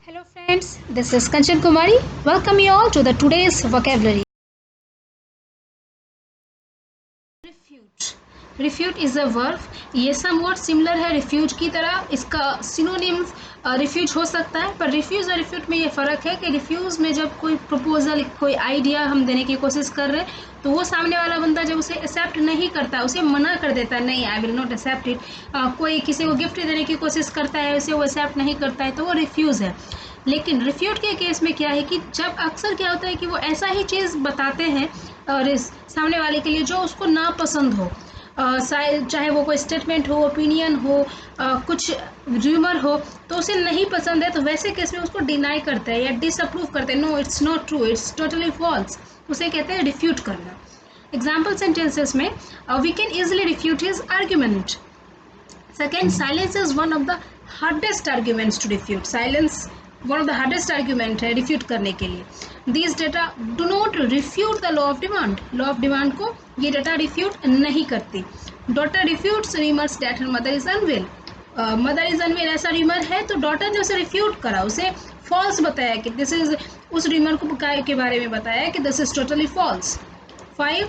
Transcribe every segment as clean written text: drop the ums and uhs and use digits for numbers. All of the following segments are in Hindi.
Hello friends, this is Kanchan Kumari. Welcome you all to the today's vocabulary. Refute. Refute is a verb. ये somewhat similar है refute की तरह. इसका synonyms refute हो सकता है, पर refuse और refute में ये फ़र्क है कि refuse में जब कोई proposal, कोई idea हम देने की कोशिश कर रहे हैं, तो वो सामने वाला बंदा जब उसे एक्सेप्ट नहीं करता, उसे मना कर देता है, नहीं I will not accept it. कोई किसी को गिफ्ट देने की कोशिश करता है, उसे वो एक्सेप्ट नहीं करता है, तो वो रिफ्यूज़ है. लेकिन रिफ्यूट के केस में क्या है कि जब अक्सर क्या होता है कि वो ऐसा ही चीज़ बताते हैं और इस सामने वाले के लिए जो उसको नापसंद हो, चाहे वो कोई स्टेटमेंट हो, ओपिनियन हो, कुछ र्यूमर हो, तो उसे नहीं पसंद है, तो वैसे केस में उसको डिनाई करते हैं या डिसअप्रूव करते हैं. No, it's not true, it's totally false. उसे कहते हैं रिफ्यूट करना. एग्जाम्पल सेंटेंसेस में we can easily refute his argument. Second, silence is one of the hardest arguments to refute. Silence one of the hardest argument है refute करने के लिए. These data do not refute the law of demand. Law of demand को ये data refute नहीं करती. Daughter refutes rumors that her mother is unwell. Mother is unwell ऐसा र्यूमर है, तो डॉटर ने उसे रिफ्यूट करा, उसे फॉल्स बताया कि दिस इज, उस र्यूमर को के बारे में बताया कि this is totally false. 5.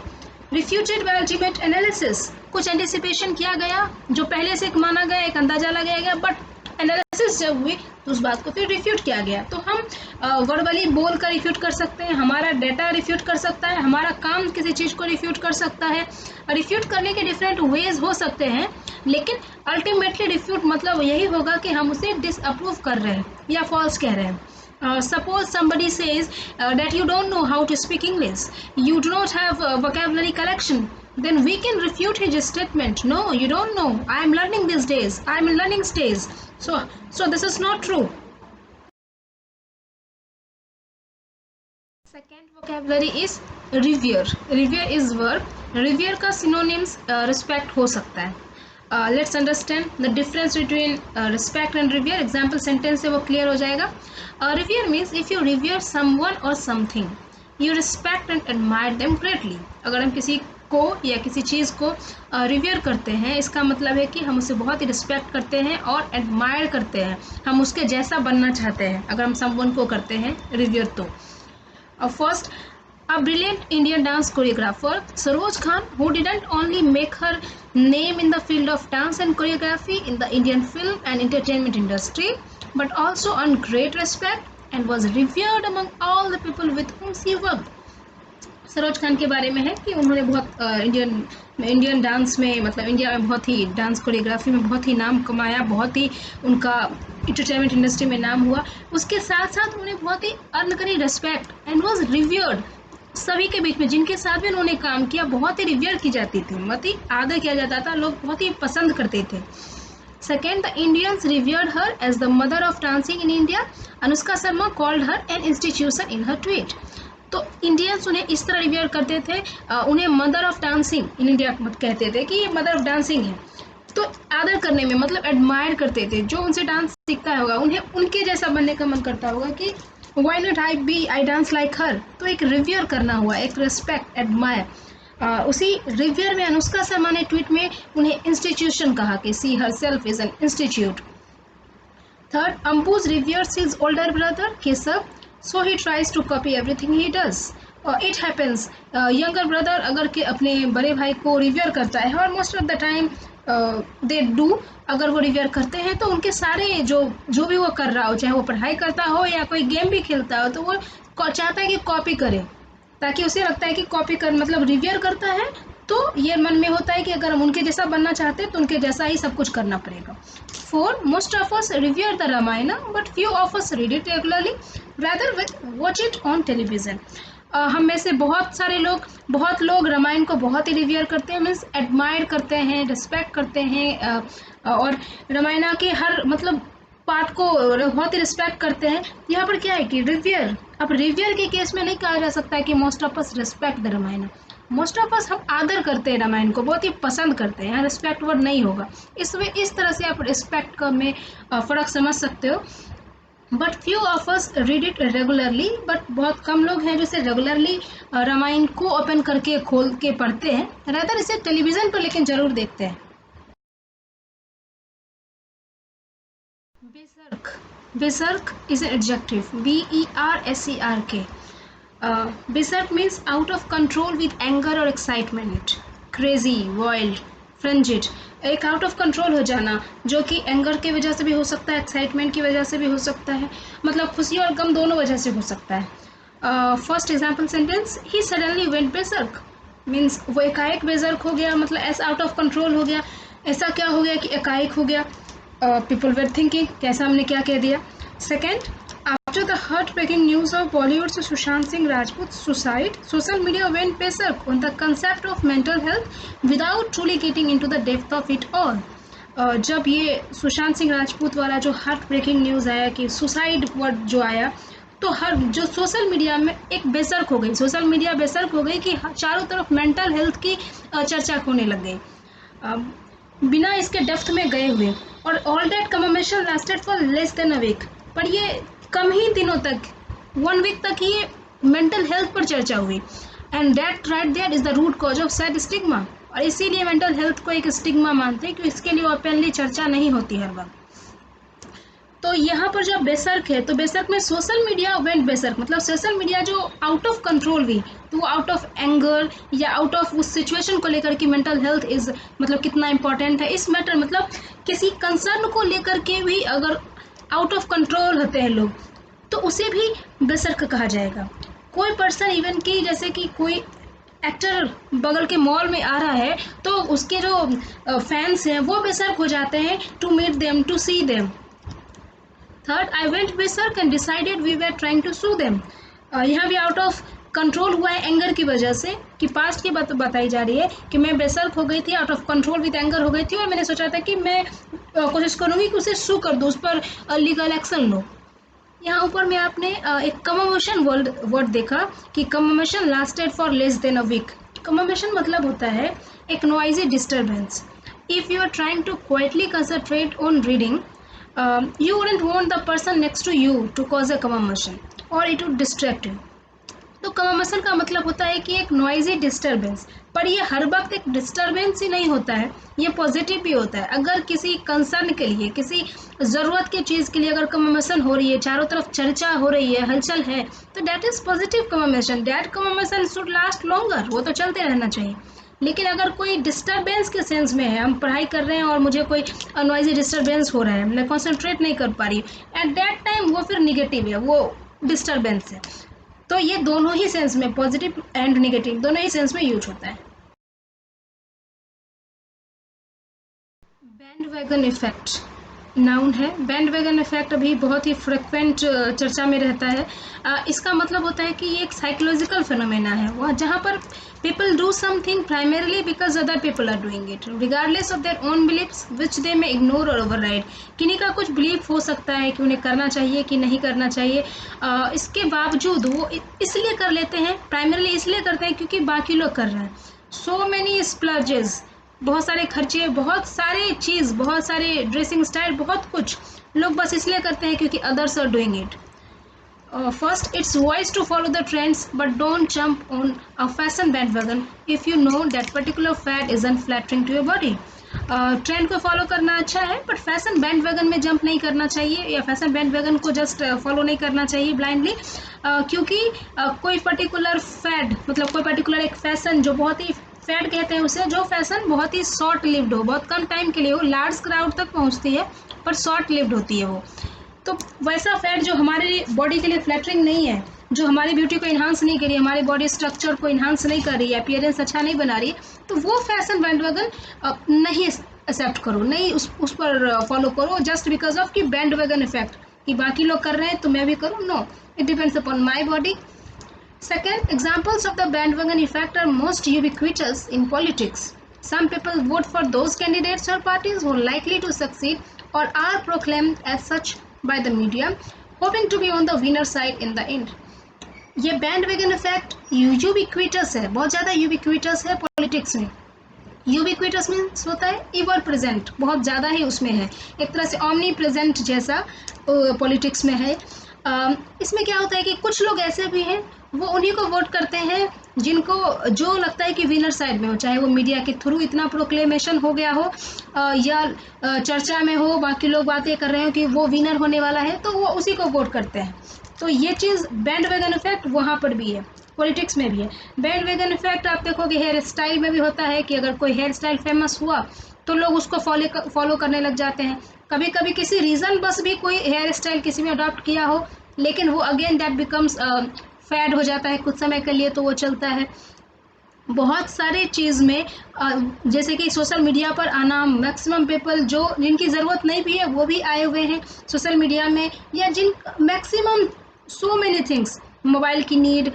Refuted by ultimate analysis. कुछ एंटिसिपेशन किया गया, जो पहले से एक माना गया, एक अंदाजा लगाया गया, बट एनालिसिस जब हुई तो उस बात को फिर रिफ्यूट किया गया. तो हम वर्बली बोल कर रिफ्यूट कर सकते हैं, हमारा डेटा रिफ्यूट कर सकता है, हमारा काम किसी चीज़ को रिफ्यूट कर सकता है. रिफ्यूट करने के डिफरेंट वेज हो सकते हैं, लेकिन अल्टीमेटली रिफ्यूट मतलब यही होगा कि हम उसे डिसअप्रूव कर रहे हैं या फॉल्स कह रहे हैं. Suppose somebody says that you don't know how to speak English, you do not have a vocabulary collection, then we can refute his statement. No, you don't know. I am learning these days. I am in learning stage. So this is not true. Second vocabulary is revere. Revere is verb. Revere का synonyms respect हो सकता है. Let's understand the difference between respect and revere. Example sentence से वो clear हो जाएगा. Revere means if you revere someone or something, you respect and admire them greatly. अगर हम किसी को या किसी चीज़ को रिवियर करते हैं, इसका मतलब है कि हम उसे बहुत ही रिस्पेक्ट करते हैं और एडमायर करते हैं, हम उसके जैसा बनना चाहते हैं अगर हम someone को करते हैं रिवियर तो. First, a brilliant Indian dance choreographer, Saroj Khan, who didn't only make her name in the field of dance and choreography in the Indian film and entertainment industry, but also earned great respect and was revered among all the people with whom she worked. Saroj Khan के बारे में है कि उन्होंने बहुत इंडियन डांस में, मतलब इंडिया में बहुत ही डांस कोरियोग्राफी में बहुत ही नाम कमाया, बहुत ही उनका इंटरटेनमेंट इंडस्ट्री में नाम हुआ. उसके साथ साथ उन्होंने बहुत ही अर्न करी रेस्पेक्ट एंड वाज रिव्यर्ड. सभी के बीच में जिनके साथ भी उन्होंने काम किया बहुत ही रिव्यर की जाती थी, बहुत ही आदर किया जाता था, लोग बहुत ही पसंद करते थे. Second, the Indians revered her as the mother of dancing in India. Anushka Sharma called her an institution in her tweet. तो इंडियंस उन्हें इस तरह रिवेयर करते थे, उन्हें mother of dancing in India कहते थे कि ये मदर ऑफ डांसिंग है. तो आदर करने में मतलब एडमायर करते थे, जो उनसे डांस सीखता होगा उन्हें उनके जैसा बनने का मन करता होगा कि why not I dance like her. तो एक रिवेयर करना हुआ, एक रिस्पेक्ट, एडमायर. उसी रिवेयर में अनुष्का शर्मा ने ट्वीट में उन्हें इंस्टीट्यूशन कहा कि see herself is an institute. Third, Ambuj reveres his older brother Keshav, so he tries to copy everything he does. It happens, younger brother अगर के अपने बड़े भाई को रिवेयर करता है, और most of the time they do, अगर वो रिवेयर करते हैं तो उनके सारे जो भी वो कर रहा हो, चाहे वो पढ़ाई करता हो या कोई गेम भी खेलता हो, तो वो चाहता है कि कॉपी करे, ताकि उसे लगता है कि कॉपी कर मतलब रिवेयर करता है, तो ये मन में होता है कि अगर हम उनके जैसा बनना चाहते हैं तो उनके जैसा ही सब कुछ करना पड़ेगा. 4. Most of us revere the Ramayana, but few of us read it regularly, rather watch it on television. हम में से बहुत लोग रामायण को बहुत ही रिवियर करते हैं, मीन्स एडमायर करते हैं, रिस्पेक्ट करते हैं, और रामायण के हर मतलब पार्ट को बहुत ही रिस्पेक्ट करते हैं. यहाँ पर क्या है कि रिवियर, अब रिवियर के केस में नहीं कहा जा सकता है कि most of us respect the Ramayana. Most of us हम आदर करते हैं, रामायण को बहुत ही पसंद करते हैं, यहाँ रिस्पेक्ट वर्ड नहीं होगा. इस तरह से आप रिस्पेक्ट का में फ़र्क समझ सकते हो. But few of us read it regularly, but बहुत कम लोग हैं जो इसे रेगुलरली रामायण को ओपन करके खोल के पढ़ते हैं, रादर इसे टेलीविज़न पर लेकिन ज़रूर देखते हैं. Berserk. Berserk is an adjective. Berserk. Berserk means out of control with anger or excitement. Crazy, wild, frenzied. एक आउट ऑफ कंट्रोल हो जाना जो कि एंगर की वजह से भी हो सकता है, एक्साइटमेंट की वजह से भी हो सकता है, मतलब खुशी और गम दोनों वजह से हो सकता है. First example sentence, he suddenly went बेसर्क means वो एकाएक बेसर्क हो गया, मतलब ऐसा आउट ऑफ कंट्रोल हो गया. ऐसा क्या हो गया कि एकाएक हो गया. पीपल वेर थिंकिंग कैसा हमने क्या कह दिया. Second, after the heartbreaking news of Bollywood's Sushant Singh Rajput's suicide, social media went berserk on the concept of mental health without truly getting into the depth of it all. जब ये सुशांत सिंह राजपूत वाला जो हार्ट ब्रेकिंग न्यूज़ आया कि सुसाइड वर्ड जो आया, तो हर जो सोशल मीडिया में एक बेसर्क हो गई, सोशल मीडिया बेसर्क हो गई कि चारों तरफ मेंटल हेल्थ की चर्चा होने लग गई बिना इसके डेप्थ में गए हुए. और all that commemoration lasted for less than a week. पर ये कम ही दिनों तक, 1 वीक तक ये मेंटल हेल्थ पर चर्चा हुई. And that right there is the root cause of sad stigma. और इसीलिए मेंटल हेल्थ को एक स्टिग्मा मानते हैं कि इसके लिए ओपनली चर्चा नहीं होती हर वक्त. तो यहाँ पर जब बेसर्क है तो बेसर्क में सोशल मीडिया वेंट बेसर्क, मतलब सोशल मीडिया जो आउट ऑफ कंट्रोल हुई तो वो आउट ऑफ एंगर या आउट ऑफ उस सिचुएशन को लेकर कि मेंटल हेल्थ इज़ मतलब कितना इंपॉर्टेंट है इस मैटर, मतलब किसी कंसर्न को लेकर के भी अगर आउट ऑफ कंट्रोल होते हैं लोग तो उसे भी बेसर्क कहा जाएगा. कोई पर्सन इवन कि जैसे कि कोई एक्टर बगल के मॉल में आ रहा है तो उसके जो फैंस हैं वो बेसर्क हो जाते हैं to meet them, to see them. Third, I went berserk and decided we were trying to sue them. यहाँ भी आउट ऑफ कंट्रोल हुआ है एंगर की वजह से, कि पास्ट की बात बताई जा रही है कि मैं बेसर्क हो गई थी, out of control with anger हो गई थी और मैंने सोचा था कि मैं कोशिश करूँगी कि उसे सू कर दूँ, उस पर लीगल एक्शन लो. यहाँ ऊपर में आपने एक कमेमोरेशन वर्ड देखा कि commemoration lasted for less than a week. Commemoration मतलब होता है एक noisy disturbance. If you are trying to quietly concentrate on reading, you wouldn't want the person next to you to cause a commotion or it would distract you. तो कमोशन का मतलब होता है कि एक नॉइजी डिस्टर्बेंस, पर ये हर वक्त एक डिस्टर्बेंस ही नहीं होता है, ये पॉजिटिव भी होता है. अगर किसी कंसर्न के लिए, किसी ज़रूरत की चीज़ के लिए अगर कमोशन हो रही है, चारों तरफ चर्चा हो रही है, हलचल है, तो that is positive commotion. That commotion should last longer, वो तो चलते रहना चाहिए. लेकिन अगर कोई डिस्टर्बेंस के सेंस में है, हम पढ़ाई कर रहे हैं और मुझे कोई नॉइजी डिस्टर्बेंस हो रहा है, मैं कॉन्सेंट्रेट नहीं कर पा रही, एट दैट टाइम वो फिर निगेटिव है, वो डिस्टर्बेंस है. तो ये दोनों ही सेंस में, पॉजिटिव एंड नेगेटिव दोनों ही सेंस में यूज होता है. बैंड वैगन इफेक्ट नाउन है. बैंड वैगन इफेक्ट अभी बहुत ही फ्रिक्वेंट चर्चा में रहता है. इसका मतलब होता है कि ये एक साइकोलॉजिकल फिनोमेना है, वह जहाँ पर people do something primarily because other people are doing it regardless of their own beliefs which they may ignore और ओवरराइड. किन्हीं का कुछ बिलीफ हो सकता है कि उन्हें करना चाहिए कि नहीं करना चाहिए, इसके बावजूद वो इसलिए कर लेते हैं, प्राइमरली इसलिए करते हैं क्योंकि बाकी लोग कर रहे हैं. सो मैनी स्प्लर्जेस, बहुत सारे खर्चे, बहुत सारे चीज़, बहुत सारे ड्रेसिंग स्टाइल, बहुत कुछ लोग बस इसलिए करते हैं क्योंकि others are doing it. First, it's wise to follow the trends but don't jump on a fashion bandwagon if you know that particular fad is unflattering to your body. Trend को फॉलो करना अच्छा है बट फैशन बैंडवैगन में जंप नहीं करना चाहिए, या फैशन बैंडवैगन को जस्ट फॉलो नहीं करना चाहिए ब्लाइंडली, क्योंकि कोई पर्टिकुलर फैड, मतलब कोई पर्टिकुलर एक फैशन जो बहुत ही फैड कहते हैं उसे, जो फैशन बहुत ही शॉर्ट लिव्ड हो, बहुत कम टाइम के लिए हो, लार्ज क्राउड तक पहुंचती है पर शॉर्ट लिव्ड होती है वो, तो वैसा फैट जो हमारे बॉडी के लिए फ्लैटरिंग नहीं है, जो हमारी ब्यूटी को इन्हांस नहीं करी, हमारे बॉडी स्ट्रक्चर को इन्हांस नहीं कर रही है, अपीयरेंस अच्छा नहीं बना रही है, तो वो फैशन बैंडवैगन नहीं एक्सेप्ट करो, नहीं उस पर फॉलो करो जस्ट बिकॉज ऑफ कि बैंडवैगन इफेक्ट, कि बाकी लोग कर रहे हैं तो मैं भी करूँ. No, it depends upon my body. Second, examples of the bandwagon effect are most ubiquitous in politics. Some people vote for those candidates or parties who are likely to succeed or are proclaimed as such by the media, hoping to be on the winner side in the end. ये बैंडवैगन इफेक्ट यूबिक्विटस है, बहुत ज़्यादा यूबिक्विटस है पॉलिटिक्स में. यूबिक्विटस मीन्स होता है इवर प्रेजेंट, बहुत ज़्यादा ही उसमें है, एक तरह से ऑमनी प्रेजेंट जैसा पॉलिटिक्स में है. इसमें क्या होता है कि कुछ लोग ऐसे भी हैं वो उन्हीं को वोट करते हैं जिनको जो लगता है कि विनर साइड में हो, चाहे वो मीडिया के थ्रू इतना प्रोक्लेमेशन हो गया हो या चर्चा में हो, बाकी लोग बातें कर रहे हो कि वो विनर होने वाला है, तो वो उसी को वोट करते हैं। तो ये चीज़ बैंड वैगन इफेक्ट वहाँ पर भी है, पॉलिटिक्स में भी है। बैंड वैगन इफेक्ट आप देखोगे हेयर स्टाइल में भी होता है कि अगर कोई हेयर स्टाइल फेमस हुआ तो लोग उसको फॉलो करने लग जाते हैं। कभी कभी किसी रीज़न बस भी कोई हेयर स्टाइल किसी ने अडॉप्ट किया हो, लेकिन वो अगेन दैट बिकम्स फैड हो जाता है कुछ समय के लिए, तो वो चलता है। बहुत सारे चीज़ में जैसे कि सोशल मीडिया पर आना, मैक्सिमम पीपल जो जिनकी ज़रूरत नहीं भी है वो भी आए हुए हैं सोशल मीडिया में, या जिन maximum so many things, mobile की नीड,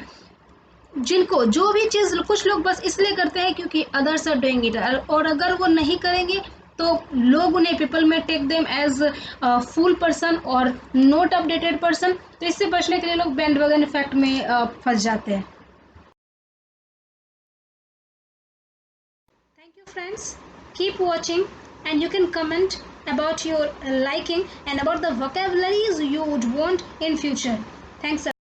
जिनको जो भी चीज़ कुछ लोग बस इसलिए करते हैं क्योंकि अदर्स आर डूइंग इट, और अगर वो नहीं करेंगे तो लोग उन्हें पीपल में take them as full person और नॉट अपडेटेड पर्सन। तो इससे बचने के लिए लोग बैंडवैगन इफेक्ट में फंस जाते हैं। Thank you friends. Keep watching and you can comment about your liking and about the vocabularies you would want in future. Thanks.